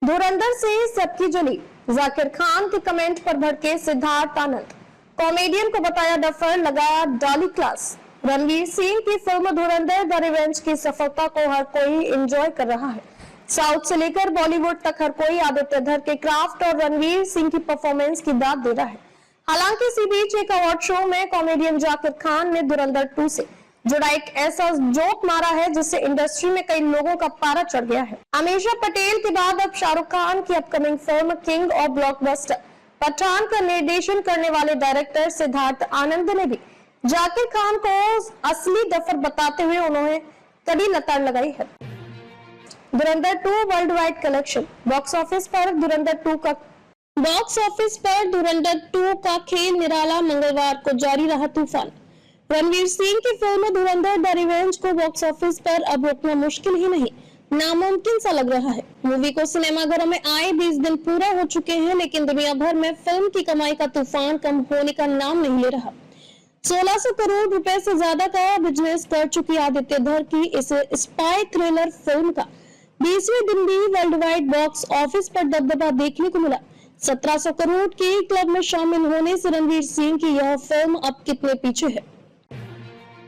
धुरंधर से सबकी जली, जाकिर खान के कमेंट पर भड़के सिद्धार्थ आनंद। कॉमेडियन को बताया डफर, लगाया डॉली क्लास। रणवीर सिंह की फिल्म धुरंधर द रिवेंज की सफलता को हर कोई एंजॉय कर रहा है। साउथ से लेकर बॉलीवुड तक हर कोई आदित्य धर के क्राफ्ट और रणवीर सिंह की परफॉर्मेंस की दाद दे रहा है। हालांकि इसी बीच एक अवार्ड शो में कॉमेडियन जाकिर खान ने धुरंधर 2 से जुड़ा एक ऐसा जोक मारा है जिससे इंडस्ट्री में कई लोगों का पारा चढ़ गया है। अमीषा पटेल के बाद अब शाहरुख खान की upcoming film King of blockbuster Pathaan का निर्देशन करने वाले डायरेक्टर सिद्धार्थ आनंद ने भी जाकिर खान को असली डफर बताते हुए उन्होंने कड़ी लताड़ लगाई है। धुरंधर 2 world wide collection. Box office पर धुरंधर 2 का खेल निराला, मंगलवार को जारी रहा तूफान। रणवीर सिंह की फिल्म धुरंधर द रिवेंज को बॉक्स ऑफिस पर अब रोकना मुश्किल ही नहीं, नामुमकिन सा लग रहा है। मूवी को सिनेमाघरों में आए 20 दिन पूरा हो चुके हैं, लेकिन दुनिया भर में फिल्म की कमाई का तूफान कम होने का नाम नहीं ले रहा। 1600 करोड़ रुपए से ज्यादा का बिजनेस कर चुकी आदित्य धर की इस स्पाई थ्रिलर फिल्म का 20वें दिन भी वर्ल्ड वाइड बॉक्स ऑफिस पर दबदबा देखने को मिला। 1700 करोड़ के क्लब में शामिल होने से रणवीर सिंह की यह फिल्म अब कितने पीछे है।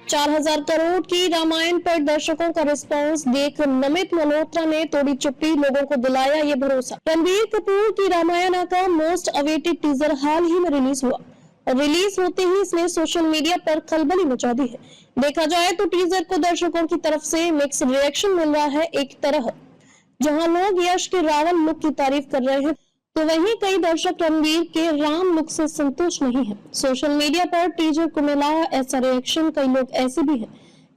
4000 करोड़ की रामायण पर दर्शकों का रिस्पांस देख नमित मल्होत्रा ने तोड़ी चुप्पी, लोगों को दिलाया ये भरोसा। रणबीर कपूर की रामायण का मोस्ट अवेटेड टीजर हाल ही में रिलीज हुआ और रिलीज होते ही इसने सोशल मीडिया पर खलबली मचा दी है। देखा जाए तो टीजर को दर्शकों की तरफ से मिक्स रिएक्शन मिल रहा है। एक तरह जहां लोग यश के रावण लुक की तारीफ कर रहे हैं, तो वहीं कई दर्शक रणवीर के राम लुक से संतुष्ट नहीं है। सोशल मीडिया पर टीजर को मिला ऐसा रिएक्शन कई लोग ऐसे भी हैं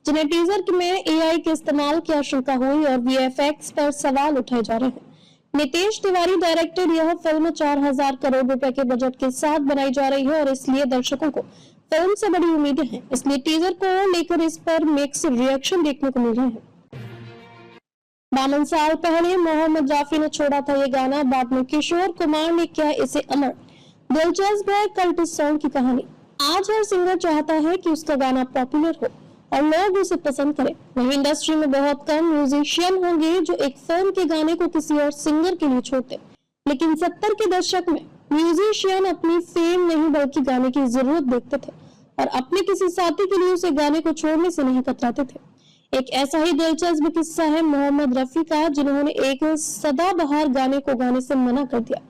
जिन्हें टीजर में एआई के इस्तेमाल की आशंका हुई और वीएफएक्स पर सवाल उठाए जा रहे हैं। नितेश तिवारी डायरेक्टर यह फिल्म 4000 करोड़ रुपए के बजट के साथ बनाई जा रही है और इसलिए दर्शकों को फिल्म से बड़ी उम्मीदें हैं। इसलिए टीजर को लेकर इस पर मिक्स रिएक्शन देखने को मिल रहे हैं। 52 साल पहले मोहम्मद जाफरी ने छोड़ा था ये गाना, बाद में किशोर कुमार ने किया इसे अमर। दिलचस्प है कल्ट सॉन्ग की कहानी। आज हर सिंगर चाहता है कि उसका गाना पॉपुलर हो और लोग उसे पसंद करें। वहीं इंडस्ट्री में बहुत कम म्यूजिशियन होंगे जो एक फिल्म के गाने को किसी और सिंगर के लिए छोड़ते, लेकिन 70 के दशक में म्यूजिशियन अपनी फेम नहीं बल्कि गाने की जरूरत देखते थे और अपने किसी साथी के लिए उसे गाने को छोड़ने से नहीं कतराते थे। एक ऐसा ही दिलचस्प किस्सा है मोहम्मद रफी का, जिन्होंने एक सदाबहार गाने को गाने से मना कर दिया।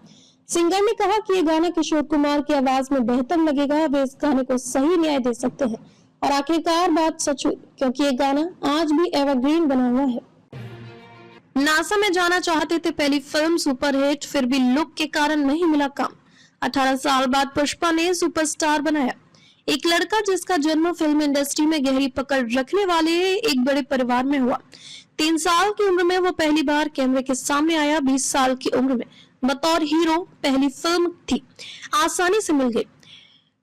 सिंगर ने कहा कि ये गाना किशोर कुमार की आवाज में बेहतर लगेगा, वे इस गाने को सही न्याय दे सकते हैं और आखिरकार बात सच हुई, क्योंकि ये गाना आज भी एवरग्रीन बना हुआ है। नासा में जाना चाहते थे, पहली फिल्म सुपरहिट, फिर भी लुक के कारण नहीं मिला काम। 18 साल बाद पुष्पा ने सुपरस्टार बनाया। एक लड़का जिसका जन्म फिल्म इंडस्ट्री में गहरी पकड़ रखने वाले एक बड़े परिवार में हुआ। 3 साल की उम्र में वो पहली बार कैमरे के सामने आया। 20 साल की उम्र में बतौर हीरो पहली फिल्म थी, आसानी से मिल गई।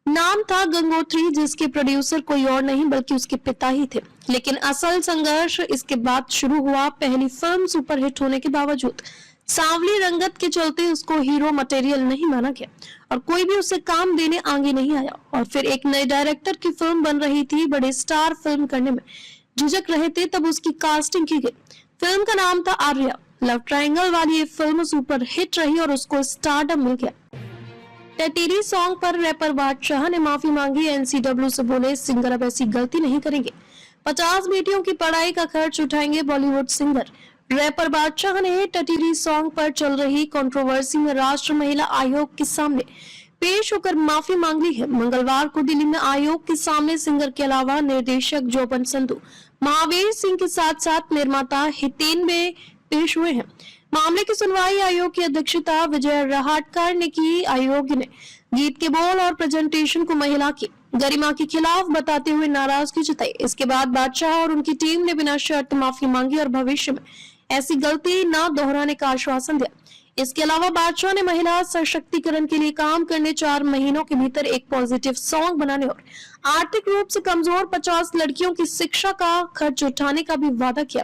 नाम था गंगोत्री, जिसके प्रोड्यूसर कोई और नहीं बल्कि उसके पिता ही थे। लेकिन असल संघर्ष इसके बाद शुरू हुआ। पहली फिल्म सुपरहिट होने के बावजूद सांवली रंगत के चलते उसको हीरो मटेरियल नहीं माना गया और कोई भी उसे काम देने आगे नहीं आया। और फिर एक नए डायरेक्टर की फिल्म बन रही थी, बड़े स्टार फिल्म करने में झिझक रहे थे, तब उसकी कास्टिंग की गई। फिल्म का नाम था आर्या। लव ट्रायंगल वाली ये फिल्म सुपर हिट रही और उसको स्टारडम मिल गया। टटीरी सॉन्ग पर रैपर बादशाह ने माफी मांगी। एनसीडब्ल्यू से बोले सिंगर अब ऐसी गलती नहीं करेंगे, 50 बेटियों की पढ़ाई का खर्च उठाएंगे बॉलीवुड सिंगर। रैपर बादशाह ने टटीरी सॉन्ग पर चल रही कंट्रोवर्सी में राष्ट्र महिला आयोग के सामने पेश होकर माफी मांग ली है। मंगलवार को दिल्ली में आयोग के सामने सिंगर के अलावा निर्देशक जोबन संधू, महावीर सिंह के साथ साथ निर्माता हितेन में पेश हुए हैं। मामले की सुनवाई आयोग की अध्यक्षता विजय रहाटकर ने की। आयोग ने गीत के बोल और प्रेजेंटेशन को महिला की गरिमा के खिलाफ बताते हुए नाराजगी जताई। इसके बाद बादशाह और उनकी टीम ने बिना शर्त माफी मांगी और भविष्य में ऐसी गलती न दोहराने का आश्वासन दिया। इसके अलावा बादशाह ने महिला सशक्तिकरण के लिए काम करने, 4 महीनों के भीतर एक पॉजिटिव सॉन्ग बनाने और आर्थिक रूप से कमजोर 50 लड़कियों की शिक्षा का खर्च उठाने का भी वादा किया।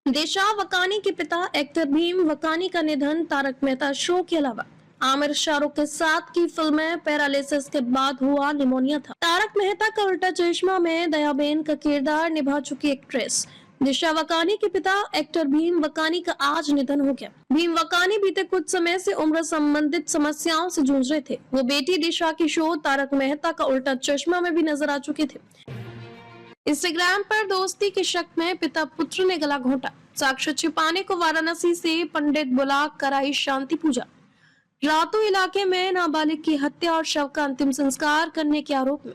दिशा वकानी के पिता एक्टर भीम वकानी का निधन। तारक मेहता शो के अलावा आमिर शाहरुख के साथ की फिल्में पैरालिसिस के बाद हुआ निमोनिया था। तारक मेहता का उल्टा चश्मा में दयाबेन का किरदार निभा चुकी एक्ट्रेस दिशा वकानी के पिता एक्टर भीम वकानी का आज निधन हो गया। भीम वकानी बीते कुछ समय से उम्र संबंधित समस्याओं से जूझ रहे थे। वो बेटी दिशा के शो तारक मेहता का उल्टा चश्मा में भी नजर आ चुके थे। इंस्टाग्राम पर दोस्ती के शक में पिता पुत्र ने गला घोंटा। साक्ष्य छिपाने को वाराणसी से पंडित बुला कराई शांति पूजा। रातों इलाके में नाबालिग की हत्या और शव का अंतिम संस्कार करने के आरोप में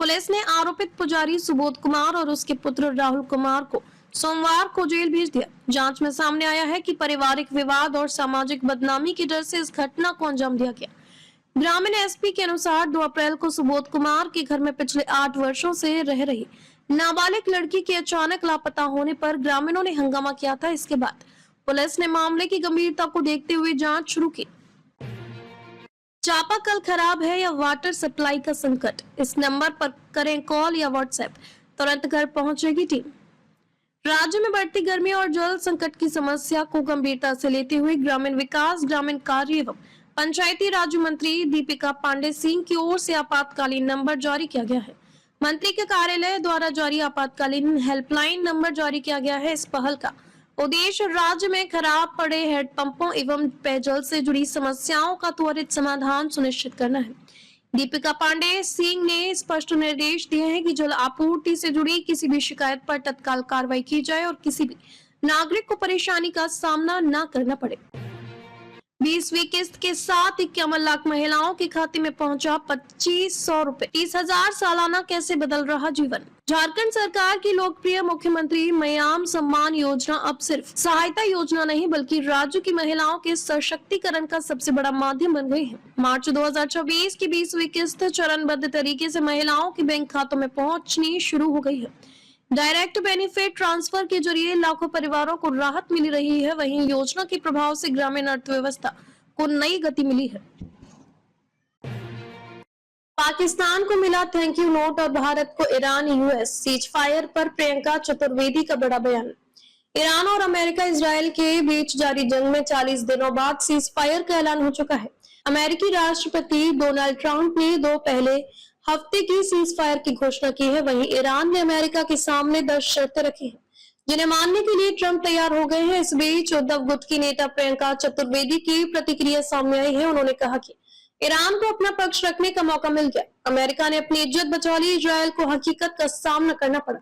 पुलिस ने आरोपित पुजारी सुबोध कुमार और उसके पुत्र राहुल कुमार को सोमवार को जेल भेज दिया। जांच में सामने आया है कि पारिवारिक विवाद और सामाजिक बदनामी के डर से इस घटना को अंजाम दिया गया। ग्रामीण एसपी के अनुसार 2 अप्रैल को सुबोध कुमार के घर में पिछले 8 वर्षों से रह रही नाबालिग लड़की के अचानक लापता होने पर ग्रामीणों ने हंगामा किया था। इसके बाद पुलिस ने मामले की गंभीरता को देखते हुए जांच शुरू की। चापाकल खराब है या वाटर सप्लाई का संकट, इस नंबर पर करें कॉल या व्हाट्सएप, तुरंत घर पहुंचेगी टीम। राज्य में बढ़ती गर्मी और जल संकट की समस्या को गंभीरता से लेते हुए ग्रामीण विकास, ग्रामीण कार्य एवं पंचायती राज मंत्री दीपिका पांडे सिंह की ओर से आपातकालीन नंबर जारी किया गया है। मंत्री के कार्यालय द्वारा जारी आपातकालीन हेल्पलाइन नंबर जारी किया गया है। इस पहल का उद्देश्य राज्य में खराब पड़े हैंडपंपों एवं पेयजल से जुड़ी समस्याओं का त्वरित समाधान सुनिश्चित करना है। दीपिका पांडे सिंह ने स्पष्ट निर्देश दिए हैं कि जल आपूर्ति से जुड़ी किसी भी शिकायत पर तत्काल कार्रवाई की जाए और किसी भी नागरिक को परेशानी का सामना न करना पड़े। 20वीं किस्त के साथ 51 लाख महिलाओं के खाते में पहुंचा 2500 रुपए। 30,000 सालाना कैसे बदल रहा जीवन। झारखंड सरकार की लोकप्रिय मुख्यमंत्री मयाम सम्मान योजना अब सिर्फ सहायता योजना नहीं बल्कि राज्य की महिलाओं के सशक्तिकरण का सबसे बड़ा माध्यम बन गई है। मार्च 2024 की 20वीं किस्त चरणबद्ध तरीके से महिलाओं के बैंक खातों में पहुंचनी शुरू हो गई है। डायरेक्ट बेनिफिट ट्रांसफर के जरिए लाखों परिवारों को राहत मिल रही है। वहीं योजना के प्रभाव से ग्रामीण अर्थव्यवस्था को नई गति मिली है। पाकिस्तान को मिला थैंक यू नोट और भारत को ईरान यूएस सीज फायर पर प्रियंका चतुर्वेदी का बड़ा बयान। ईरान और अमेरिका इजरायल के बीच जारी जंग में 40 दिनों बाद सीज फायर का ऐलान हो चुका है। अमेरिकी राष्ट्रपति डोनाल्ड ट्रंप ने 2 पहले हफ्ते की सीज फायर की घोषणा की है। वहीं ईरान ने अमेरिका के सामने 10 शर्तें रखी हैं जिन्हें मानने के लिए ट्रंप तैयार हो गए हैं। इस बीच उद्धव गुट की नेता प्रियंका चतुर्वेदी की प्रतिक्रिया सामने आई है। उन्होंने कहा कि ईरान को अपना पक्ष रखने का मौका मिल गया। अमेरिका ने अपनी इज्जत बचा ली, इजरायल को हकीकत का सामना करना पड़ा।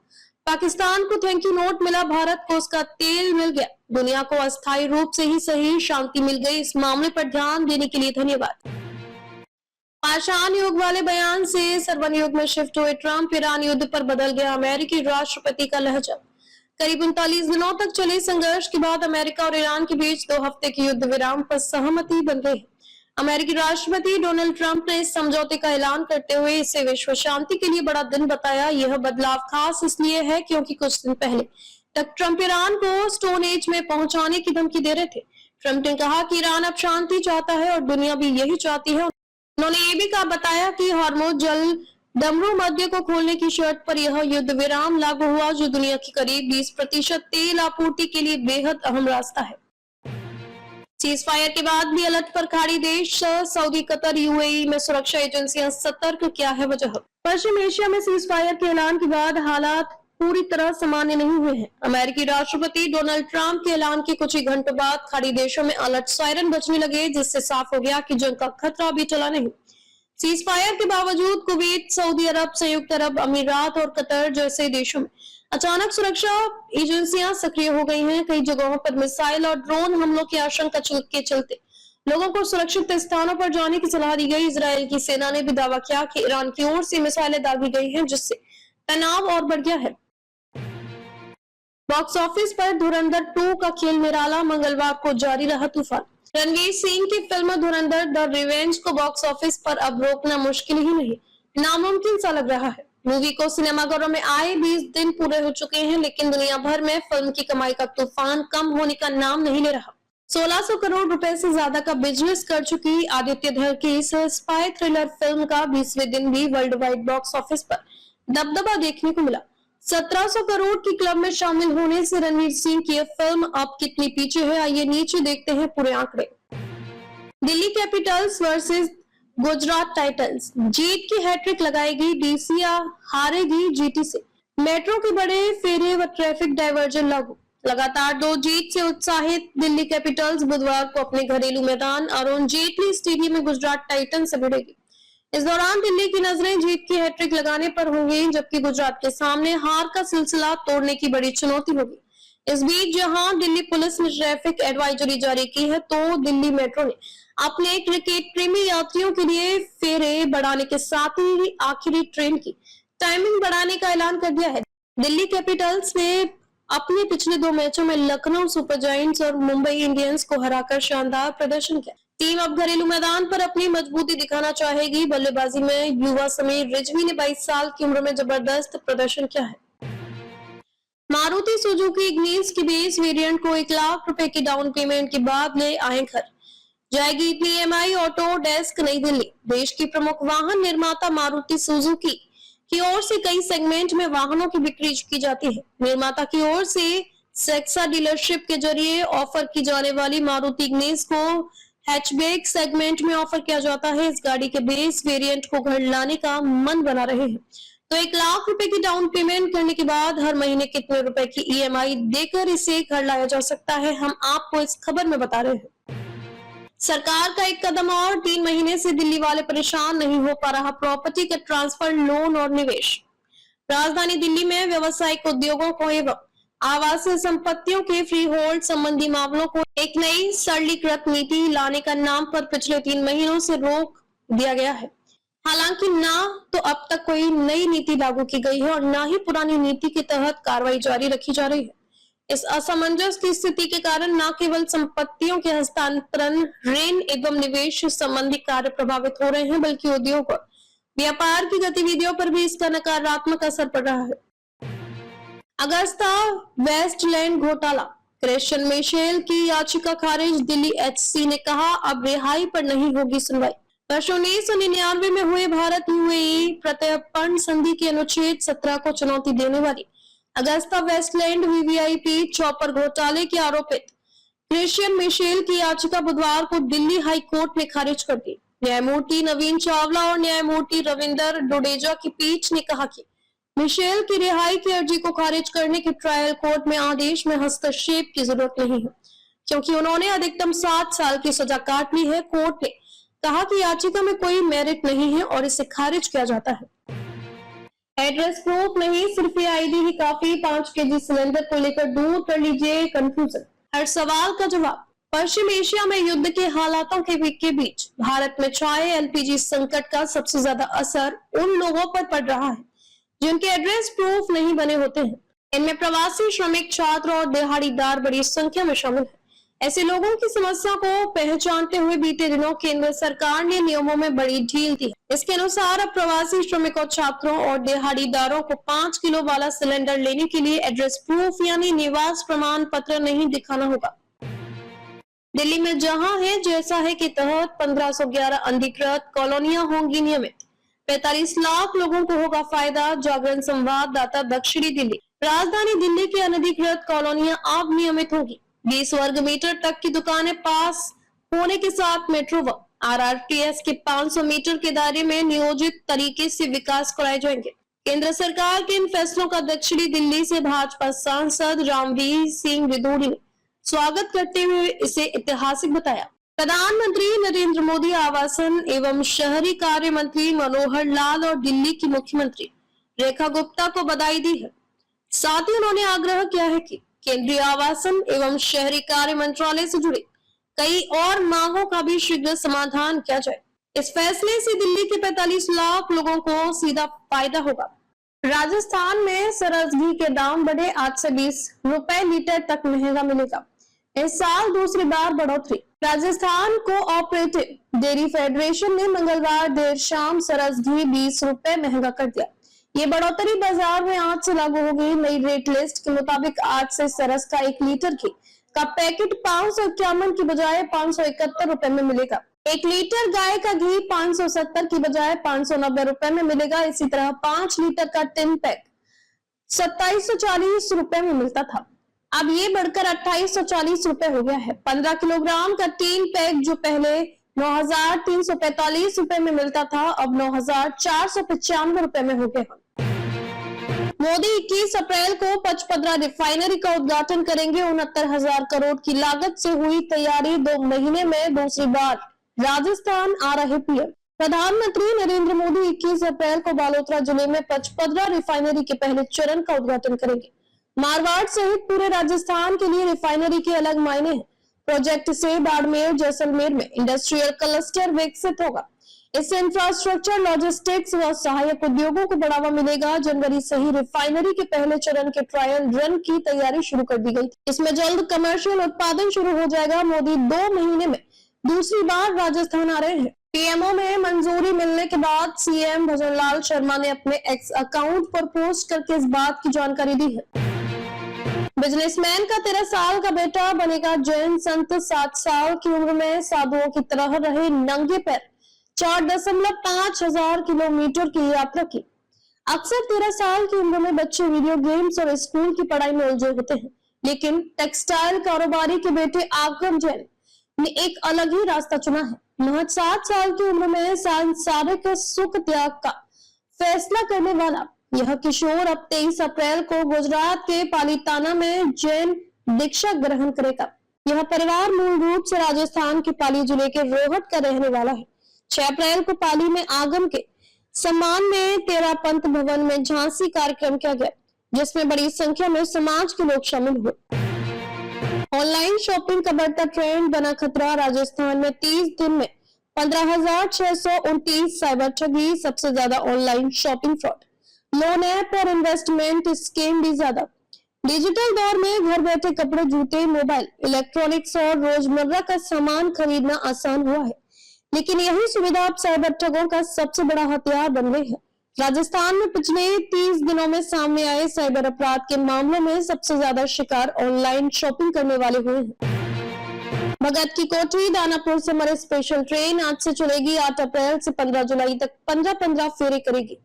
पाकिस्तान को थैंक यू नोट मिला, भारत को उसका तेल मिल गया। दुनिया को अस्थायी रूप से ही सही शांति मिल गई। इस मामले पर ध्यान देने के लिए धन्यवाद। पाषाण युग वाले बयान से सरवन युग में शिफ्ट हुए ट्रंप, ईरान युद्ध पर बदल गया अमेरिकी राष्ट्रपति का लहजा। करीब 39 दिनों तक चले संघर्ष के बाद अमेरिका और ईरान के बीच 2 हफ्ते की युद्ध विराम पर सहमति बन गई। अमेरिकी राष्ट्रपति डोनाल्ड ट्रंप ने इस समझौते का ऐलान करते हुए इसे विश्व शांति के लिए बड़ा दिन बताया। यह बदलाव खास इसलिए है क्योंकि कुछ दिन पहले तक ट्रंप ईरान को स्टोन एज में पहुंचाने की धमकी दे रहे थे। ट्रंप ने कहा कि ईरान अब शांति चाहता है और दुनिया भी यही चाहती है। उन्होंने ये भी कहा बताया कि हार्मुज जल डमरू मध्य को खोलने की शर्त पर यह युद्ध विराम लागू हुआ, जो दुनिया की करीब 20% तेल आपूर्ति के लिए बेहद अहम रास्ता है। सीज फायर के बाद भी अलर्ट पर खाड़ी देश सऊदी, कतर, यूएई में सुरक्षा एजेंसियां सतर्क। क्या है वजह? पश्चिम एशिया में सीज फायर के ऐलान के बाद हालात पूरी तरह सामान्य नहीं हुए हैं। अमेरिकी राष्ट्रपति डोनाल्ड ट्रंप के ऐलान के कुछ ही घंटों बाद खाड़ी देशों में अलर्ट सायरन बजने लगे, जिससे साफ हो गया कि जंग का खतरा भी टला नहीं। सीज फायर के बावजूद कुवैत, सऊदी अरब, संयुक्त अरब अमीरात और कतर जैसे देशों में अचानक सुरक्षा एजेंसियां सक्रिय हो गई हैं। कई जगहों पर मिसाइल और ड्रोन हमलों की आशंका के चलते लोगों को सुरक्षित स्थानों पर जाने की सलाह दी गई। इजरायल की सेना ने भी दावा किया कि ईरान की ओर से मिसाइलें दागी गई हैं, जिससे तनाव और बढ़ गया है। बॉक्स ऑफिस पर धुरंधर 2 का खेल निराला, मंगलवार को जारी रहा तूफान। रणवीर सिंह की फिल्म धुरंधर द रिवेंज को बॉक्स ऑफिस पर अब रोकना मुश्किल ही नहीं, नामुमकिन सा लग रहा है। मूवी को सिनेमाघरों में आए 20 दिन पूरे हो चुके हैं, लेकिन दुनिया भर में फिल्म की कमाई का तूफान कम होने का नाम नहीं ले रहा। 1600 करोड़ रुपए से ज्यादा का बिजनेस कर चुकी आदित्य धर की इस स्पाई थ्रिलर फिल्म का 20वें दिन भी वर्ल्ड वाइड बॉक्स ऑफिस पर दबदबा देखने को मिला। 1700 करोड़ की क्लब में शामिल होने से रणवीर सिंह की यह फिल्म अब कितनी पीछे है, आइए नीचे देखते हैं पूरे आंकड़े। Delhi capitals versus Gujarat titans, जीत की हैट्रिक लगाएगी डीसी या हारेगी जीटी से। मेट्रो के बड़े फेरे व ट्रैफिक डायवर्जन लागू। लगातार 2 जीत से उत्साहित दिल्ली कैपिटल्स बुधवार को अपने घरेलू मैदान अरुण जेटली स्टेडियम में गुजरात टाइटंस से भिड़ेगी। इस दौरान दिल्ली की नजरें जीत की हैट्रिक लगाने पर होंगी, जबकि गुजरात के सामने हार का सिलसिला तोड़ने की बड़ी चुनौती होगी। इस बीच जहां दिल्ली पुलिस ने ट्रैफिक एडवाइजरी जारी की है, तो दिल्ली मेट्रो ने अपने क्रिकेट प्रेमी यात्रियों के लिए फेरे बढ़ाने के साथ ही आखिरी ट्रेन की टाइमिंग बढ़ाने का ऐलान कर दिया है। दिल्ली कैपिटल्स ने अपने पिछले 2 मैचों में लखनऊ सुपर जायंट्स और मुंबई इंडियंस को हराकर शानदार प्रदर्शन किया। टीम अब घरेलू मैदान पर अपनी मजबूती दिखाना चाहेगी। बल्लेबाजी में युवा समीर रिजवी ने 22 साल की उम्र में जबरदस्त प्रदर्शन किया है। मारुति सुजुकी इग्निस की बेस वेरिएंट को 1 लाख रुपए की डाउन पेमेंट के बाद ले आए घर। जाएगी इतनी EMI। ऑटो डेस्क नई दिल्ली। देश की प्रमुख वाहन निर्माता मारुति सुजुकी की ओर से कई सेगमेंट में वाहनों की बिक्री की जाती है। निर्माता की ओर से सेक्सा डीलरशिप के जरिए ऑफर की जाने वाली मारुति इग्निस को हैचबैक सेगमेंट में ऑफर किया जाता है। इस गाड़ी के बेस वेरिएंट को घर लाने का मन बना रहे हैं तो 1 लाख रुपए की डाउन पेमेंट करने के बाद हर महीने कितने रुपए की EMI देकर इसे घर लाया जा सकता है, हम आपको इस खबर में बता रहे हैं। सरकार का एक कदम और। 3 महीने से दिल्ली वाले परेशान नहीं हो पा रहा प्रॉपर्टी का ट्रांसफर, लोन और निवेश। राजधानी दिल्ली में व्यावसायिक उद्योगों को एवं आवासीय संपत्तियों के फ्री होल्ड संबंधी मामलों को एक नई सरलीकृत नीति लाने का नाम पर पिछले 3 महीनों से रोक दिया गया है। हालांकि ना तो अब तक कोई नई नीति लागू की गई है और ना ही पुरानी नीति के तहत कार्रवाई जारी रखी जा रही है। इस असमंजस की स्थिति के कारण न केवल संपत्तियों के हस्तांतरण, ऋण एवं निवेश संबंधी कार्य प्रभावित हो रहे हैं, बल्कि उद्योग और व्यापार की गतिविधियों पर भी इसका नकारात्मक असर पड़ रहा है। अगस्ता वेस्टलैंड घोटाला। क्रिश्चियन मिशेल की याचिका खारिज। दिल्ली HC ने कहा अब रिहाई पर नहीं होगी सुनवाई। वर्ष 1999 में हुए भारत UAE प्रत्यर्पण संधि के अनुच्छेद 17 को चुनौती देने वाली अगस्ता वेस्टलैंड VVIP चॉपर घोटाले के आरोपित क्रिश्चियन मिशेल की याचिका बुधवार को दिल्ली हाई कोर्ट ने खारिज कर दी। न्यायमूर्ति नवीन चावला और न्यायमूर्ति रविंदर डोडेजा की पीठ ने कहा कि मिशेल की रिहाई की अर्जी को खारिज करने के ट्रायल कोर्ट में आदेश में हस्तक्षेप की जरूरत नहीं है, क्योंकि उन्होंने अधिकतम 7 साल की सजा काट ली है। कोर्ट ने कहा कि याचिका में कोई मेरिट नहीं है और इसे खारिज किया जाता है। एड्रेस प्रूफ नहीं, सिर्फ ID ही काफी। 5 kg सिलेंडर को लेकर दूर कर लीजिए कंफ्यूजन। हर सवाल का जवाब। पश्चिम एशिया में युद्ध के हालातों के बीच भारत में छाए LPG संकट का सबसे ज्यादा असर उन लोगों पर पड़ रहा है जिनके एड्रेस प्रूफ नहीं बने होते हैं। इनमें प्रवासी श्रमिक, छात्र और दिहाड़ीदार बड़ी संख्या में शामिल है। ऐसे लोगों की समस्या को पहचानते हुए बीते दिनों केंद्र सरकार ने नियमों में बड़ी ढील दी है। इसके अनुसार अब प्रवासी श्रमिकों, छात्रों और दिहाड़ीदारों को 5 किलो वाला सिलेंडर लेने के लिए एड्रेस प्रूफ यानी निवास प्रमाण पत्र नहीं दिखाना होगा। दिल्ली में जहां है जैसा है के तहत 1511 अधिकृत कॉलोनियां होंगी नियमित। 45 लाख लोगों को होगा फायदा। जागरण संवाददाता दक्षिणी दिल्ली। राजधानी दिल्ली की अनधिकृत कॉलोनियां अब नियमित होगी। 20 वर्ग मीटर तक की दुकानें पास होने के साथ मेट्रो व RRTS के 500 मीटर के दायरे में नियोजित तरीके से विकास कराए जाएंगे। केंद्र सरकार के इन फैसलों का दक्षिणी दिल्ली से भाजपा सांसद रामवीर सिंह रिधोड़ी ने स्वागत करते हुए इसे ऐतिहासिक बताया। प्रधानमंत्री नरेंद्र मोदी, आवासन एवं शहरी कार्य मंत्री मनोहर लाल और दिल्ली की मुख्यमंत्री रेखा गुप्ता को बधाई दी है। साथ ही उन्होंने आग्रह किया है कि केंद्रीय आवासन एवं शहरी कार्य मंत्रालय से जुड़े कई और मांगों का भी शीघ्र समाधान किया जाए। इस फैसले से दिल्ली के 45 लाख लोगों को सीधा फायदा होगा। राजस्थान में सरस घी के दाम बढ़े। 8 से 20 रुपए लीटर तक महंगा मिलेगा। इस साल दूसरी बार बढ़ोतरी। राजस्थान कोऑपरेटिव डेयरी फेडरेशन ने मंगलवार देर शाम सरस घी 20 रुपए महंगा कर दिया। ये बढ़ोतरी बाजार में आज से लागू होगी। नई रेट लिस्ट के मुताबिक आज से सरस का 1 लीटर घी का पैकेट 551 की बजाय 571 रुपए में मिलेगा। 1 लीटर गाय का घी 570 की बजाय 590 रुपए में मिलेगा। इसी तरह 5 लीटर का टिन पैक 2740 रुपए में मिलता था, अब ये बढ़कर 2840 रुपए हो गया है। 15 किलोग्राम का टीन पैक जो पहले 9345 रुपए में मिलता था, अब 9495 रुपए में हो गया। मोदी 21 अप्रैल को पचपदरा रिफाइनरी का उद्घाटन करेंगे। 69,000 करोड़ की लागत से हुई तैयारी, 2 महीने में दूसरी बार राजस्थान आ रहे पीएम। प्रधानमंत्री नरेंद्र मोदी 21 अप्रैल को बालोतरा जिले में पचपदरा रिफाइनरी के पहले चरण का उद्घाटन करेंगे। मारवाड़ सहित पूरे राजस्थान के लिए रिफाइनरी के अलग मायने हैं। प्रोजेक्ट से बाड़मेर जैसलमेर में इंडस्ट्रियल क्लस्टर विकसित होगा। इससे इंफ्रास्ट्रक्चर, लॉजिस्टिक्स व सहायक उद्योगों को बढ़ावा मिलेगा। जनवरी से ही रिफाइनरी के पहले चरण के ट्रायल रन की तैयारी शुरू कर दी गई। इसमें जल्द कमर्शियल उत्पादन शुरू हो जाएगा। मोदी 2 महीने में दूसरी बार राजस्थान आ रहे हैं। पीएमओ में मंजूरी मिलने के बाद सीएम भजनलाल शर्मा ने अपने एक्स अकाउंट पर पोस्ट करके इस बात की जानकारी दी है। बिजनेसमैन का 13 साल का बेटा बनेगा जैन संत। 7 साल की उम्र में साधुओं की तरह रहे नंगे पैर 4.5 हजार किलोमीटर की यात्रा की। अक्सर 13 साल की उम्र में बच्चे वीडियो गेम्स और स्कूल की पढ़ाई में उलझे होते हैं, लेकिन टेक्सटाइल कारोबारी के बेटे आगम जैन ने एक अलग ही रास्ता चुना है। महज 7 साल की उम्र में सांसारिक सुख त्याग का फैसला करने वाला यह किशोर अब 23 अप्रैल को गुजरात के पालीताना में जैन दीक्षा ग्रहण करेगा। यह परिवार मूल रूप से राजस्थान के पाली जिले के रोहट का रहने वाला है। 6 अप्रैल को पाली में आगम के सम्मान में 13 पंथ भवन में झांसी कार्यक्रम किया गया, जिसमें बड़ी संख्या में समाज के लोग शामिल हुए। ऑनलाइन शॉपिंग का बढ़ता ट्रेंड बना खतरा। राजस्थान में 30 दिन में 15,629 साइबर ठगी। सबसे ज्यादा online shopping fraud, loan app और इन्वेस्टमेंट स्कीम भी ज्यादा। डिजिटल दौर में घर बैठे कपड़े, जूते, मोबाइल, इलेक्ट्रॉनिक्स और रोजमर्रा का सामान खरीदना आसान हुआ है, लेकिन यही सुविधा अब साइबर ठगों का सबसे बड़ा हथियार बन गई है। राजस्थान में पिछले 30 दिनों में सामने आए साइबर अपराध के मामलों में सबसे ज्यादा शिकार ऑनलाइन शॉपिंग करने वाले हुए हैं। भगत की कोठी दानापुर से मरे स्पेशल ट्रेन आज से चलेगी। 8 अप्रैल से 15 जुलाई तक 15-15 फेरे करेगी।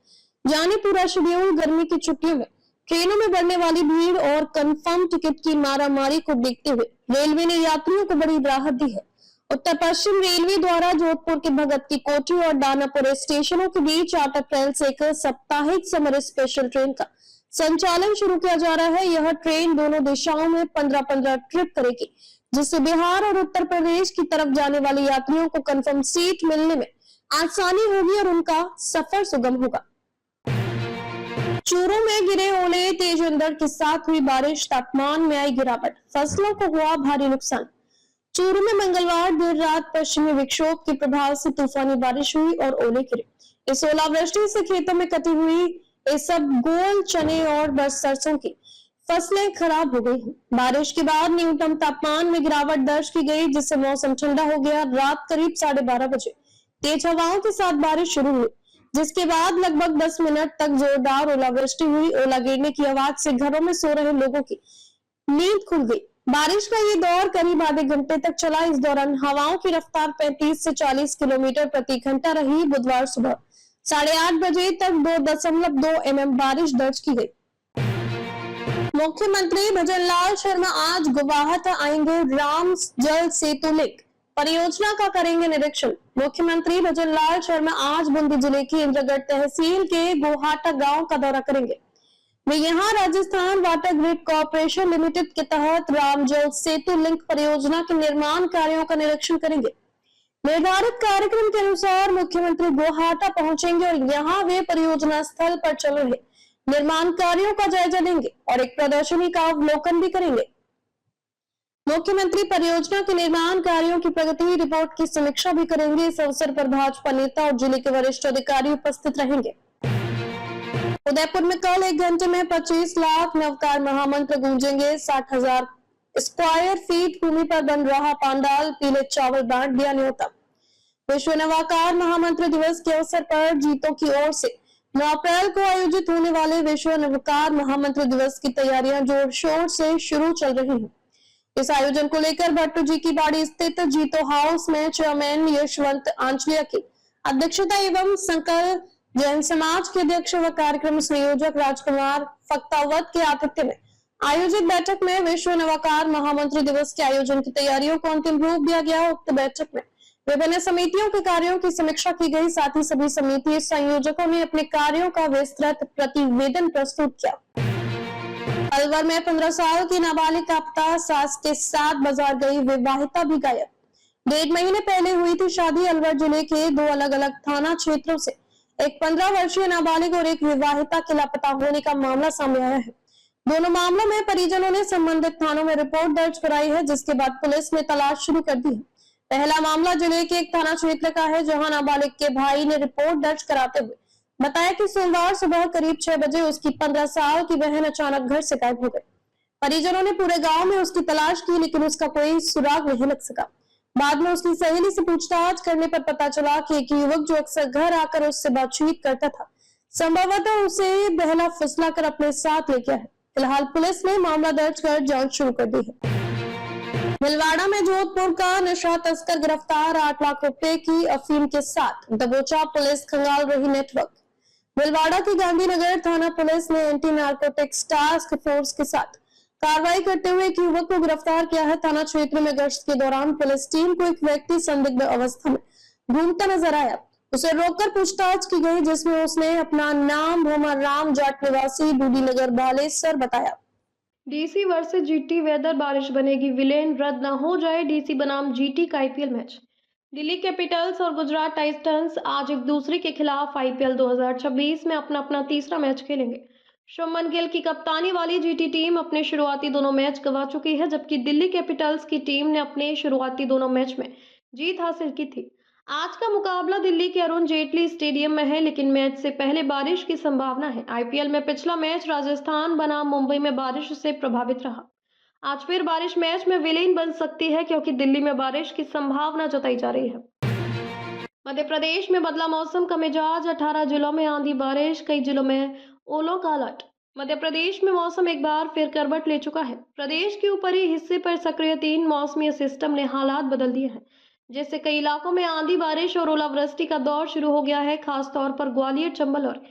जाने पूरा शेड्यूल। गर्मी की छुट्टियों में ट्रेनों में बढ़ने वाली भीड़ और कंफर्म टिकट की मारामारी को देखते हुए रेलवे ने यात्रियों को बड़ी राहत दी है। उत्तर पश्चिम रेलवे द्वारा जोधपुर के भगत की कोठी और दानापुर स्टेशनों के बीच 8 अप्रैल से एक साप्ताहिक समर स्पेशल ट्रेन का संचालन शुरू किया जा रहा है। यह ट्रेन दोनों दिशाओं में 15-15 ट्रिप करेगी, जिससे बिहार और उत्तर प्रदेश की तरफ जाने वाले यात्रियों को कंफर्म सीट मिलने में आसानी होगी और उनका सफर सुगम होगा। चूरू में गिरे ओले, तेज अंधड़ के साथ हुई बारिश, तापमान में आई गिरावट, फसलों को हुआ भारी नुकसान। चूरू में मंगलवार देर रात पश्चिमी विक्षोभ के प्रभाव से तूफानी बारिश हुई और ओले गिरे। इस ओलावृष्टि से खेतों में कटी हुई इसबगोल, चने और सरसों की फसलें खराब हो गई हैं। बारिश के बाद न्यूनतम तापमान में गिरावट दर्ज की गई, जिससे मौसम ठंडा हो गया। रात करीब 12:30 बजे तेज हवाओं के साथ बारिश शुरू हुई, जिसके बाद लगभग 10 मिनट तक जोरदार ओलावृष्टि हुई। ओला गिरने की आवाज से घरों में सो रहे लोगों की नींद खुल गई। बारिश का ये दौर करीब आधे घंटे तक चला। इस दौरान हवाओं की रफ्तार 35 से 40 किलोमीटर प्रति घंटा रही। बुधवार सुबह 8:30 बजे तक 2.2 mm बारिश दर्ज की गई। मुख्यमंत्री भजनलाल शर्मा आज गुवाहाटी आएंगे। राम जल सेतु लिंक परियोजना का करेंगे निरीक्षण। मुख्यमंत्री भजनलाल शर्मा आज बूंदी जिले की इंद्रगढ़ तहसील के गोहाटा गांव का दौरा करेंगे। वे यहां Rajasthan water grid corporation limited के तहत राम जल सेतु लिंक परियोजना के निर्माण कार्यों का निरीक्षण करेंगे। निर्धारित कार्यक्रम के अनुसार मुख्यमंत्री गोहाटा पहुंचेंगे और यहां वे परियोजना स्थल पर चल रहे निर्माण कार्यों का जायजा लेंगे और एक प्रदर्शनी का अवलोकन भी करेंगे। मुख्यमंत्री परियोजना के निर्माण कार्यों की प्रगति रिपोर्ट की समीक्षा भी करेंगे। इस अवसर पर भाजपा नेता और जिले के वरिष्ठ अधिकारी उपस्थित रहेंगे। उदयपुर में कल 1 घंटे में 25 लाख नवकार महामंत्र गूंजेंगे। 60,000 स्क्वायर फीट भूमि पर बन रहा पांडाल, पीले चावल बांट दिया न्योता। विश्व नवाकार महामंत्र दिवस के अवसर पर जीतों की ओर से 9 अप्रैल को आयोजित होने वाले विश्व नवाकार महामंत्र दिवस की तैयारियां जोर शोर से शुरू चल रही हैं। इस आयोजन को लेकर भट्टू जी की बाड़ी स्थित जीतो हाउस में चेयरमैन यशवंत आंचलिया की अध्यक्षता एवं संकल्प जैन समाज के अध्यक्ष व कार्यक्रम संयोजक राजकुमार फक्तावत के आतिथ्य में आयोजित बैठक में विश्व नवाकार महामंत्र दिवस के आयोजन की तैयारियों को अंतिम रूप दिया गया। उक्त बैठक में विभिन्न समितियों के कार्यों की समीक्षा की गई। साथ ही सभी समिति संयोजकों ने अपने कार्यों का विस्तृत प्रतिवेदन प्रस्तुत किया। अलवर में 15 साल की नाबालिग लापता, सास के साथ बाजार गई विवाहिता भी गायब। 1.5 महीने पहले हुई थी शादी। अलवर जिले के 2 अलग अलग थाना क्षेत्रों से एक 15 वर्षीय नाबालिग और एक विवाहिता के लापता होने का मामला सामने आया है। दोनों मामलों में परिजनों ने संबंधित थानों में रिपोर्ट दर्ज कराई है, जिसके बाद पुलिस ने तलाश शुरू कर दी है। पहला मामला जिले के एक थाना क्षेत्र का है, जहां नाबालिग के भाई ने रिपोर्ट दर्ज कराते हुए बताया कि सोमवार सुबह करीब 6 बजे उसकी 15 साल की बहन अचानक घर से गायब हो गई। परिजनों ने पूरे गांव में उसकी तलाश की, लेकिन उसका कोई सुराग नहीं लग सका। बाद में उसकी सहेली से पूछताछ करने पर पता चला कि एक युवक जो अक्सर घर आकर उससे बातचीत करता था, संभवतः उसे बहला फुसला कर अपने साथ ले गया है। फिलहाल पुलिस ने मामला दर्ज कर जांच शुरू कर दी है। भीलवाड़ा में जोधपुर का नशा तस्कर गिरफ्तार, 8 लाख रुपए की अफीम के साथ दबोचा पुलिस, खंगाल रही नेटवर्क। भीलवाड़ा की गांधीनगर थाना पुलिस ने एंटी नारकोटिक्स टास्क फोर्स के साथ कार्रवाई करते हुए एक युवक को गिरफ्तार किया है। थाना क्षेत्र में गश्त के दौरान पुलिस टीम को एक व्यक्ति संदिग्ध अवस्था में घूमता नजर आया। उसे रोककर पूछताछ की गई, जिसमें उसने अपना नाम भूमर राम जाट निवासी डूडी नगर बालेसर बताया। डीसी वर्सेस जीटी, वेदर बारिश बनेगी विलेन, रद्द न हो जाए डीसी बनाम जीटी का आईपीएल मैच। दिल्ली कैपिटल्स और गुजरात टाइटंस आज एक दूसरे के खिलाफ आईपीएल 2026 में अपना अपना तीसरा मैच खेलेंगे। शुभमन गिल की कप्तानी वाली जीटी टीम अपने शुरुआती दोनों मैच गंवा चुकी है, जबकि दिल्ली कैपिटल्स की टीम ने अपने शुरुआती दोनों मैच में जीत हासिल की थी। आज का मुकाबला दिल्ली के अरुण जेटली स्टेडियम में है, लेकिन मैच से पहले बारिश की संभावना है। आईपीएल में पिछला मैच राजस्थान बनाम मुंबई में बारिश से प्रभावित रहा। आज फिर बारिश मैच में विलेन बन सकती है, क्योंकि दिल्ली में बारिश की संभावना जताई जा रही है। मध्य प्रदेश में बदला मौसम का मिजाज, 18 जिलों में आंधी बारिश, कई जिलों में ओलों का अलर्ट। मध्य प्रदेश में मौसम एक बार फिर करवट ले चुका है। प्रदेश के ऊपरी हिस्से पर सक्रिय 3 मौसमी सिस्टम ने हालात बदल दिए हैं, जिससे कई इलाकों में आंधी बारिश और ओलावृष्टि का दौर शुरू हो गया है। खासतौर पर ग्वालियर, चंबल और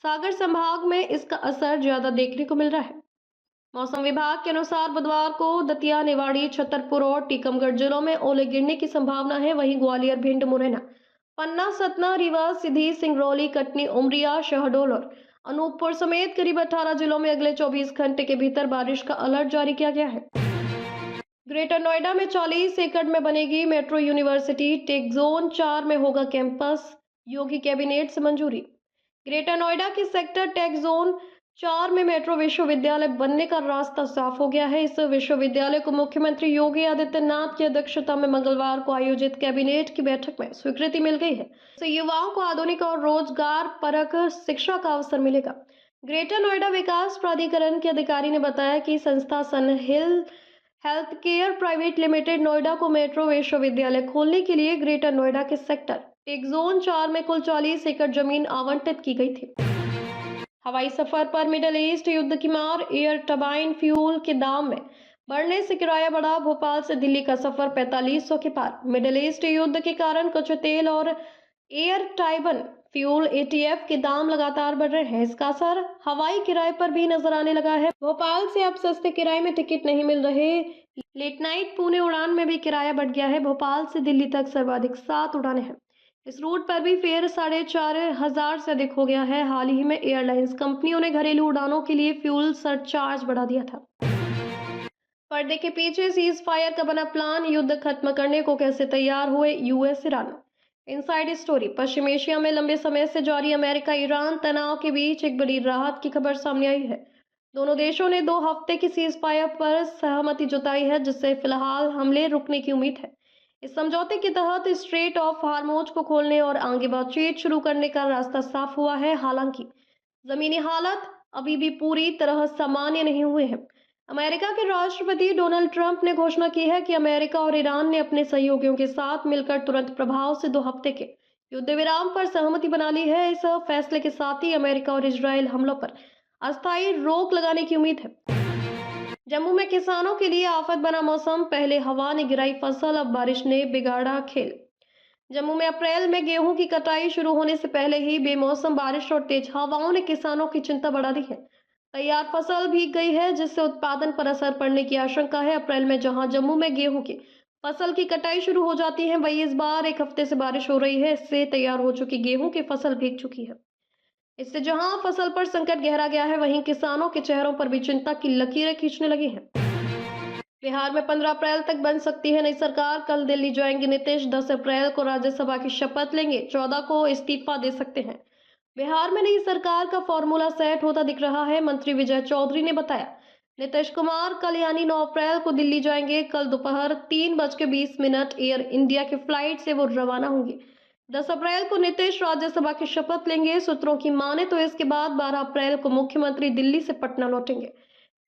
सागर संभाग में इसका असर ज्यादा देखने को मिल रहा है। मौसम विभाग के अनुसार बुधवार को दतिया, निवाड़ी, छतरपुर और टीकमगढ़ जिलों में ओले गिरने की संभावना है। वहीं ग्वालियर, भिंड, मुरैना, पन्ना, सतना, रीवा, सीधी, सिंगरौली, कटनी, उमरिया, शहडोल और अनूपपुर समेत करीब 18 जिलों में अगले 24 घंटे के भीतर बारिश का अलर्ट जारी किया गया है। ग्रेटर नोएडा में 40 एकड़ में बनेगी मेट्रो यूनिवर्सिटी, टेक जोन 4 में होगा कैंपस, योगी कैबिनेट से मंजूरी। ग्रेटर नोएडा के सेक्टर टेक जोन 4 में मेट्रो विश्वविद्यालय बनने का रास्ता साफ हो गया है। इस विश्वविद्यालय को मुख्यमंत्री योगी आदित्यनाथ की अध्यक्षता में मंगलवार को आयोजित कैबिनेट की बैठक में स्वीकृति मिल गई है। इससे युवाओं को आधुनिक और रोजगार परक शिक्षा का अवसर मिलेगा। ग्रेटर नोएडा विकास प्राधिकरण के अधिकारी ने बताया कि संस्था sun hill health care private limited Noida को मेट्रो विश्वविद्यालय खोलने के लिए ग्रेटर नोएडा के सेक्टर टेक जोन 4 में कुल 40 एकड़ जमीन आवंटित की गई थी। हवाई सफर पर मिडिल ईस्ट युद्ध की मार, एयर टरबाइन फ्यूल के दाम में बढ़ने से किराया बढ़ा। भोपाल से दिल्ली का सफर 4500 के पार। मिडिल ईस्ट युद्ध के कारण कुछ तेल और एयर टरबाइन फ्यूल एटीएफ के दाम लगातार बढ़ रहे हैं। इसका असर हवाई किराए पर भी नजर आने लगा है। भोपाल से अब सस्ते किराए में टिकट नहीं मिल रहे। लेट नाइट पुणे उड़ान में भी किराया बढ़ गया है। भोपाल से दिल्ली तक सर्वाधिक 7 उड़ानें हैं। इस रूट पर भी फेयर 4500 से अधिक हो गया है। हाल ही में एयरलाइंस कंपनियों ने घरेलू उड़ानों के लिए फ्यूल सरचार्ज बढ़ा दिया था। पर्दे के पीछे सीज फायर का बना प्लान, युद्ध खत्म करने को कैसे तैयार हुए यूएस ईरान। Inside story. पश्चिम एशिया में लंबे समय से जारी अमेरिका ईरान तनाव के बीच एक बड़ी राहत की खबर सामने आई है। दोनों देशों ने 2 हफ्ते की सीज फायर पर सहमति जताई है, जिससे फिलहाल हमले रुकने की उम्मीद है। इस समझौते के तहत स्ट्रेट ऑफ हार्मोज को खोलने और आगे बातचीत शुरू करने का रास्ता साफ हुआ है। हालांकि जमीनी हालात अभी भी पूरी तरह सामान्य नहीं हुए हैं। अमेरिका के राष्ट्रपति डोनाल्ड ट्रंप ने घोषणा की है कि अमेरिका और ईरान ने अपने सहयोगियों के साथ मिलकर तुरंत प्रभाव से 2 हफ्ते के युद्ध विराम पर सहमति बना ली है। इस फैसले के साथ ही अमेरिका और इजराइल हमलों पर अस्थायी रोक लगाने की उम्मीद है। जम्मू में किसानों के लिए आफत बना मौसम, पहले हवा ने गिराई फसल, अब बारिश ने बिगाड़ा खेल। जम्मू में अप्रैल में गेहूं की कटाई शुरू होने से पहले ही बेमौसम बारिश और तेज हवाओं ने किसानों की चिंता बढ़ा दी है। तैयार फसल भीग गई है, जिससे उत्पादन पर असर पड़ने की आशंका है। अप्रैल में जहां जम्मू में गेहूं की फसल की कटाई शुरू हो जाती है। वही इस बार एक हफ्ते से बारिश हो रही है, इससे तैयार हो चुकी गेहूं की फसल भीग चुकी है। इससे जहां फसल पर संकट गहरा गया है, वहीं किसानों के चेहरों पर भी चिंता की लकीरें खींचने लगी हैं। बिहार में 15 अप्रैल तक बन सकती है नई सरकार। कल दिल्ली जाएंगे नीतीश। 10 अप्रैल को राज्यसभा की शपथ लेंगे। 14 को इस्तीफा दे सकते हैं। बिहार में नई सरकार का फॉर्मूला सेट होता दिख रहा है। मंत्री विजय चौधरी ने बताया, नीतीश कुमार कल यानी 9 अप्रैल को दिल्ली जाएंगे। कल दोपहर 3:20 एयर इंडिया की फ्लाइट से वो रवाना होंगे। 10 अप्रैल को नीतीश राज्यसभा की शपथ लेंगे। सूत्रों की माने तो इसके बाद 12 अप्रैल को मुख्यमंत्री दिल्ली से पटना लौटेंगे।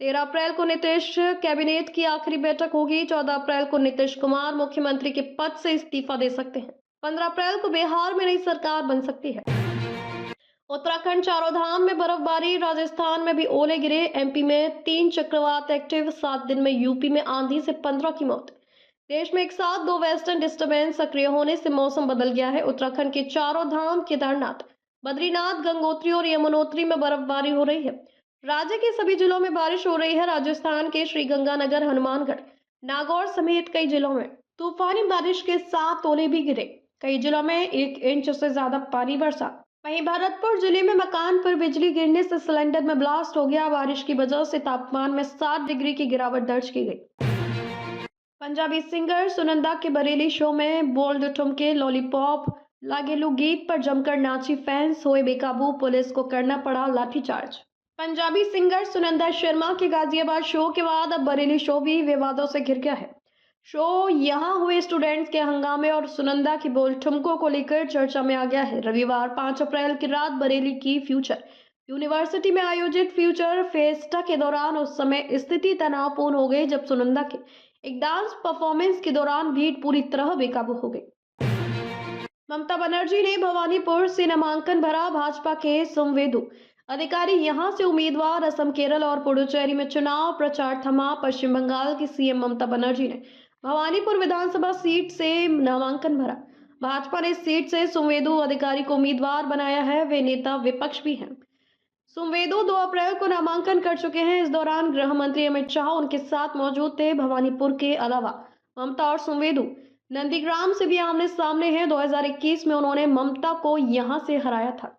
13 अप्रैल को नीतीश कैबिनेट की आखिरी बैठक होगी। 14 अप्रैल को नीतीश कुमार मुख्यमंत्री के पद से इस्तीफा दे सकते हैं। 15 अप्रैल को बिहार में नई सरकार बन सकती है। उत्तराखंड चारों धाम में बर्फबारी। राजस्थान में भी ओले गिरे। एमपी में 3 चक्रवात एक्टिव। 7 दिन में यूपी में आंधी से 15 की मौत। देश में एक साथ 2 वेस्टर्न डिस्टर्बेंस सक्रिय होने से मौसम बदल गया है। उत्तराखंड के चारों धाम केदारनाथ, बद्रीनाथ, गंगोत्री और यमुनोत्री में बर्फबारी हो रही है। राज्य के सभी जिलों में बारिश हो रही है। राजस्थान के श्रीगंगानगर, हनुमानगढ़, नागौर समेत कई जिलों में तूफानी बारिश के साथ ओले भी गिरे। कई जिलों में 1 इंच से ज्यादा पानी बरसा। वहीं भरतपुर जिले में मकान पर बिजली गिरने से सिलेंडर में ब्लास्ट हो गया। बारिश की वजह से तापमान में 7 डिग्री की गिरावट दर्ज की गई। पंजाबी सिंगर सुनंदा के बरेली शो में बोल्ड ठुमके, लॉलीपॉप लागेलू गीत पर जमकर नाची फैंस हुए बेकाबू। पुलिस को करना पड़ा लाठीचार्ज। पंजाबी सिंगर सुनंदा शर्मा के गाजियाबाद शो के बाद अब बरेली शो भी विवादों से घिर गया है। शो यहां हुए स्टूडेंट्स के हंगामे और सुनंदा की बोल ठुमकों को लेकर चर्चा में आ गया है। रविवार 5 अप्रैल की रात बरेली की फ्यूचर यूनिवर्सिटी में आयोजित फ्यूचर फेस्टा के दौरान उस समय स्थिति तनावपूर्ण हो गई जब सुनंदा के एक डांस परफॉर्मेंस के दौरान भीड़ पूरी तरह बेकाबू हो गई। ममता बनर्जी ने भवानीपुर से नामांकन भरा। भाजपा के संवेदु अधिकारी यहां से उम्मीदवार। असम, केरल और पुडुचेरी में चुनाव प्रचार थमा। पश्चिम बंगाल की सीएम ममता बनर्जी ने भवानीपुर विधानसभा सीट से नामांकन भरा। भाजपा ने इस सीट से संवेदु अधिकारी को उम्मीदवार बनाया है। वे नेता विपक्ष भी हैं। संवेदु 2 अप्रैल को नामांकन कर चुके हैं। इस दौरान गृह मंत्री अमित शाह उनके साथ मौजूद थे। भवानीपुर के अलावा ममता और संवेदु नंदीग्राम से भी आमने सामने हैं। 2021 में उन्होंने ममता को यहां से हराया था।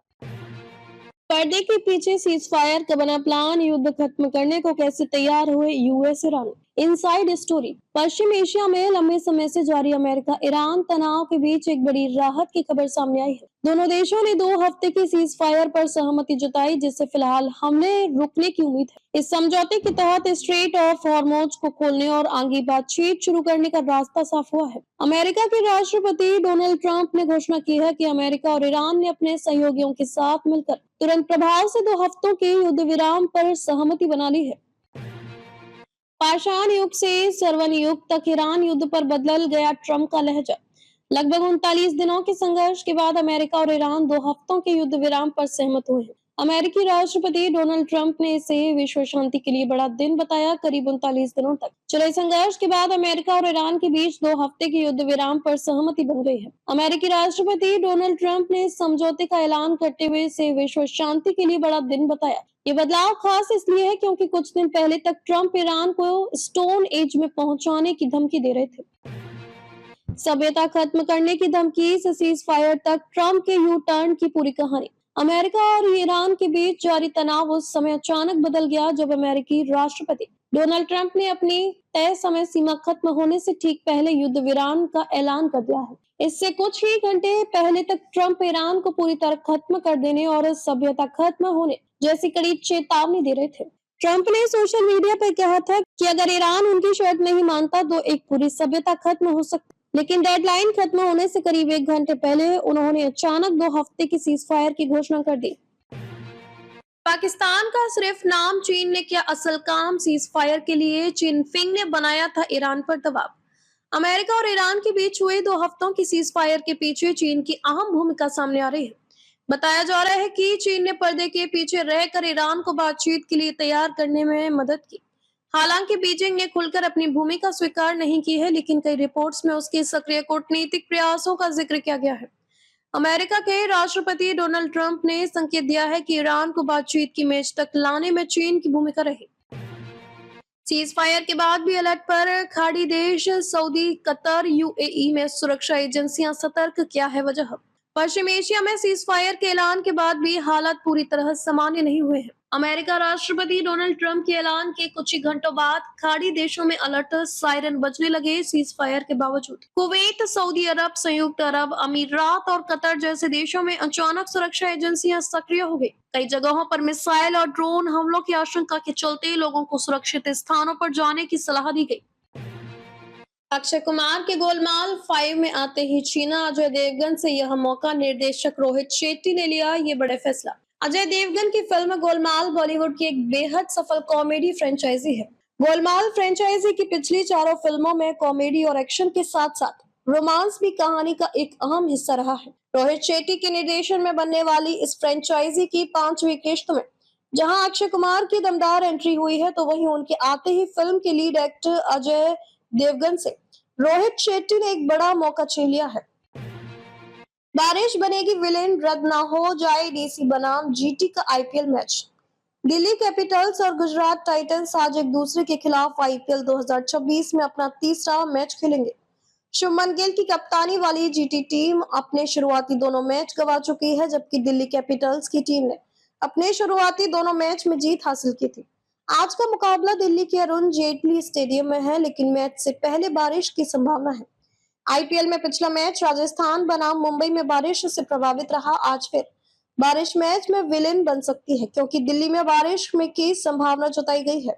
पर्दे के पीछे सीज फायर का बना प्लान। युद्ध खत्म करने को कैसे तैयार हुए यूएस ईरान। Inside story. पश्चिम एशिया में लंबे समय से जारी अमेरिका ईरान तनाव के बीच एक बड़ी राहत की खबर सामने आई है। दोनों देशों ने 2 हफ्ते की सीज फायर पर सहमति जताई, जिससे फिलहाल हमले रुकने की उम्मीद है। इस समझौते के तहत स्ट्रेट ऑफ हॉर्मुज को खोलने और आगे बातचीत शुरू करने का रास्ता साफ हुआ है। अमेरिका के राष्ट्रपति डोनाल्ड ट्रंप ने घोषणा की है कि अमेरिका और ईरान ने अपने सहयोगियों के साथ मिलकर तुरंत प्रभाव से 2 हफ्तों के युद्ध विराम पर सहमति बना ली है। पाषाण युग से स्वर्ण युग तक ईरान युद्ध पर बदल गया ट्रंप का लहजा। लगभग 39 दिनों के संघर्ष के बाद अमेरिका और ईरान 2 हफ्तों के युद्ध विराम पर सहमत हुए हैं। अमेरिकी राष्ट्रपति डोनाल्ड ट्रंप ने इसे विश्व शांति के लिए बड़ा दिन बताया। करीब 39 दिनों तक चले संघर्ष के बाद अमेरिका और ईरान के बीच 2 हफ्ते के युद्ध विराम पर सहमति बन गई है। अमेरिकी राष्ट्रपति डोनाल्ड ट्रंप ने इस समझौते का ऐलान करते हुए इसे विश्व शांति के लिए बड़ा दिन बताया। ये बदलाव खास इसलिए है क्योंकि कुछ दिन पहले तक ट्रंप ईरान को स्टोन एज में पहुंचाने की धमकी दे रहे थे। सभ्यता खत्म करने की धमकी से सीज फायर तक ट्रंप के यू टर्न की पूरी कहानी। अमेरिका और ईरान के बीच जारी तनाव उस समय अचानक बदल गया जब अमेरिकी राष्ट्रपति डोनाल्ड ट्रंप ने अपनी तय समय सीमा खत्म होने से ठीक पहले युद्ध विराम का ऐलान कर दिया है। इससे कुछ ही घंटे पहले तक ट्रंप ईरान को पूरी तरह खत्म कर देने और सभ्यता खत्म होने जैसी कड़ी चेतावनी दे रहे थे। ट्रंप ने सोशल मीडिया पर कहा था कि अगर ईरान उनकी शर्त नहीं मानता तो एक पूरी सभ्यता खत्म हो सकती, लेकिन डेडलाइन खत्म होने से करीब 1 घंटे पहले उन्होंने अचानक 2 हफ्ते की सीज फायर की घोषणा कर दी। पाकिस्तान का सिर्फ नाम चीन ने किया असल काम। सीज फायर के लिए जिनपिंग ने बनाया था ईरान पर दबाव। अमेरिका और ईरान के बीच हुए 2 हफ्तों की सीज फायर के पीछे चीन की अहम भूमिका सामने आ रही है। बताया जा रहा है कि चीन ने पर्दे के पीछे रहकर ईरान को बातचीत के लिए तैयार करने में मदद की। हालांकि बीजिंग ने खुलकर अपनी भूमिका स्वीकार नहीं की है, लेकिन कई रिपोर्ट्स में उसके सक्रिय कूटनीतिक प्रयासों का जिक्र किया गया है। अमेरिका के राष्ट्रपति डोनाल्ड ट्रंप ने संकेत दिया है कि ईरान को बातचीत की मेज तक लाने में चीन की भूमिका रही। सीज फायर के बाद भी अलर्ट पर खाड़ी देश सऊदी, कतर, यूएई में सुरक्षा एजेंसियां सतर्क। क्या है वजह? पश्चिम एशिया में सीज फायर के ऐलान के बाद भी हालात पूरी तरह सामान्य नहीं हुए हैं। अमेरिका राष्ट्रपति डोनाल्ड ट्रंप के ऐलान के कुछ ही घंटों बाद खाड़ी देशों में अलर्ट सायरन बजने लगे। सीज फायर के बावजूद कुवैत, सऊदी अरब, संयुक्त अरब अमीरात और कतर जैसे देशों में अचानक सुरक्षा एजेंसियां सक्रिय हो गई। कई जगहों पर मिसाइल और ड्रोन हमलों की आशंका के चलते लोगों को सुरक्षित स्थानों पर जाने की सलाह दी गई। अक्षय कुमार के गोलमाल 5 में आते ही छीना अजय देवगन से यह मौका। निर्देशक रोहित शेट्टी ने लिया ये बड़े फैसला। अजय देवगन की फिल्म गोलमाल बॉलीवुड की एक बेहद सफल कॉमेडी फ्रेंचाइजी है। गोलमाल फ्रेंचाइजी की पिछली चारों फिल्मों में कॉमेडी और एक्शन के साथ साथ रोमांस भी कहानी का एक अहम हिस्सा रहा है। रोहित शेट्टी के निर्देशन में बनने वाली इस फ्रेंचाइजी की 5वीं किश्त में जहां अक्षय कुमार की दमदार एंट्री हुई है, तो वहीं उनके आते ही फिल्म के लीड एक्टर अजय देवगन से रोहित शेट्टी ने एक बड़ा मौका छीन लिया है। बारिश बनेगी विलेन, रद्द ना हो जाए डीसी बनाम जीटी का आईपीएल मैच। दिल्ली कैपिटल्स और गुजरात टाइटंस आज एक दूसरे के खिलाफ आईपीएल 2026 में अपना तीसरा मैच खेलेंगे। शुभमन गिल की कप्तानी वाली जीटी टीम अपने शुरुआती दोनों मैच गंवा चुकी है, जबकि दिल्ली कैपिटल्स की टीम ने अपने शुरुआती दोनों मैच में जीत हासिल की थी। आज का मुकाबला दिल्ली के अरुण जेटली स्टेडियम में है, लेकिन मैच से पहले बारिश की संभावना है। आईपीएल में पिछला मैच राजस्थान बनाम मुंबई में बारिश से प्रभावित रहा। आज फिर बारिश मैच में विलेन बन सकती है, क्योंकि दिल्ली में बारिश में की संभावना जताई गई है।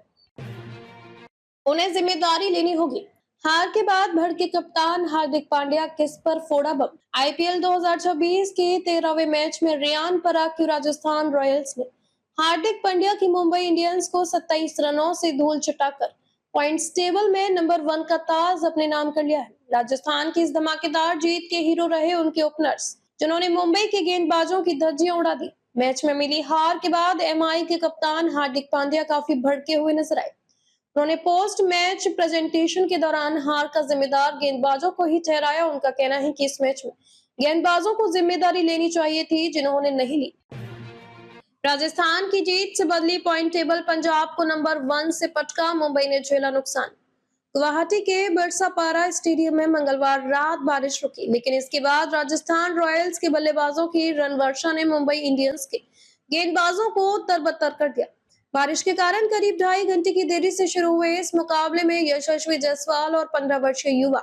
उन्हें जिम्मेदारी लेनी होगी। हार के बाद भड़के कप्तान हार्दिक पांड्या, किस पर फोड़ा बम? आईपीएल 2026 के 13वें मैच में रेयान पराग की राजस्थान रॉयल्स ने हार्दिक पांड्या की मुंबई इंडियंस को 27 रनों से धूल चटाकर पॉइंट्स टेबल में नंबर 1 का ताज अपने नाम कर लिया है। राजस्थान की इस धमाकेदार जीत के हीरो रहे उनके ओपनर्स, जिन्होंने मुंबई के गेंदबाजों की धज्जियां उड़ा दी। मैच में मिली हार के बाद एमआई के कप्तान हार्दिक पांड्या काफी भड़के हुए नजर आए। उन्होंने पोस्ट मैच प्रेजेंटेशन के दौरान हार का जिम्मेदार गेंदबाजों को ही ठहराया। उनका कहना है कि इस मैच में गेंदबाजों को जिम्मेदारी लेनी चाहिए थी, जिन्होंने नहीं ली। राजस्थान की जीत से बदली पॉइंट टेबल, पंजाब को नंबर 1 से पटका, मुंबई ने झेला नुकसान। गुवाहाटी के बरसापारा स्टेडियम में मंगलवार रात बारिश रुकी, लेकिन इसके बाद राजस्थान रॉयल्स के बल्लेबाजों की रन वर्षा ने मुंबई इंडियंस के गेंदबाजों को तरबतर कर दिया। बारिश के कारण करीब 2.5 घंटे की देरी से शुरू हुए इस मुकाबले में यशस्वी जायसवाल और 15 वर्षीय युवा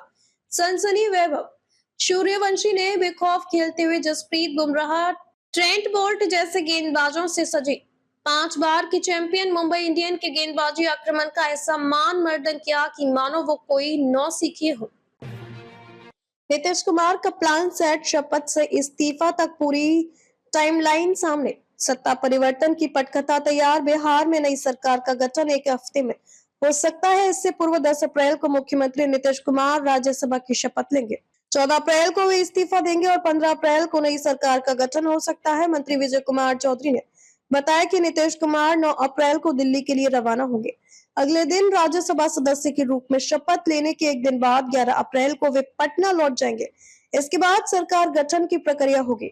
सनसनी वैभव सूर्यवंशी ने बेखौफ खेलते हुए जसप्रीत बुमराह, ट्रेंट बोल्ट जैसे गेंदबाजों से सजी 5 बार की चैंपियन मुंबई इंडियन के गेंदबाजी आक्रमण का ऐसा मान मर्दन किया कि मानो वो कोई नौसिखिए हो। नीतीश कुमार का प्लान सेट, शपथ से इस्तीफा तक पूरी टाइमलाइन सामने। सत्ता परिवर्तन की पटकथा तैयार, बिहार में नई सरकार का गठन 1 हफ्ते में हो सकता है। इससे पूर्व 10 अप्रैल को मुख्यमंत्री नीतीश कुमार राज्यसभा की शपथ लेंगे। 14 अप्रैल को वे इस्तीफा देंगे और 15 अप्रैल को नई सरकार का गठन हो सकता है। मंत्री विजय कुमार चौधरी ने बताया कि नीतीश कुमार 9 अप्रैल को दिल्ली के लिए रवाना होंगे। अगले दिन राज्यसभा सदस्य के रूप में शपथ लेने के एक दिन बाद 11 अप्रैल को वे पटना लौट जाएंगे। इसके बाद सरकार गठन की प्रक्रिया होगी।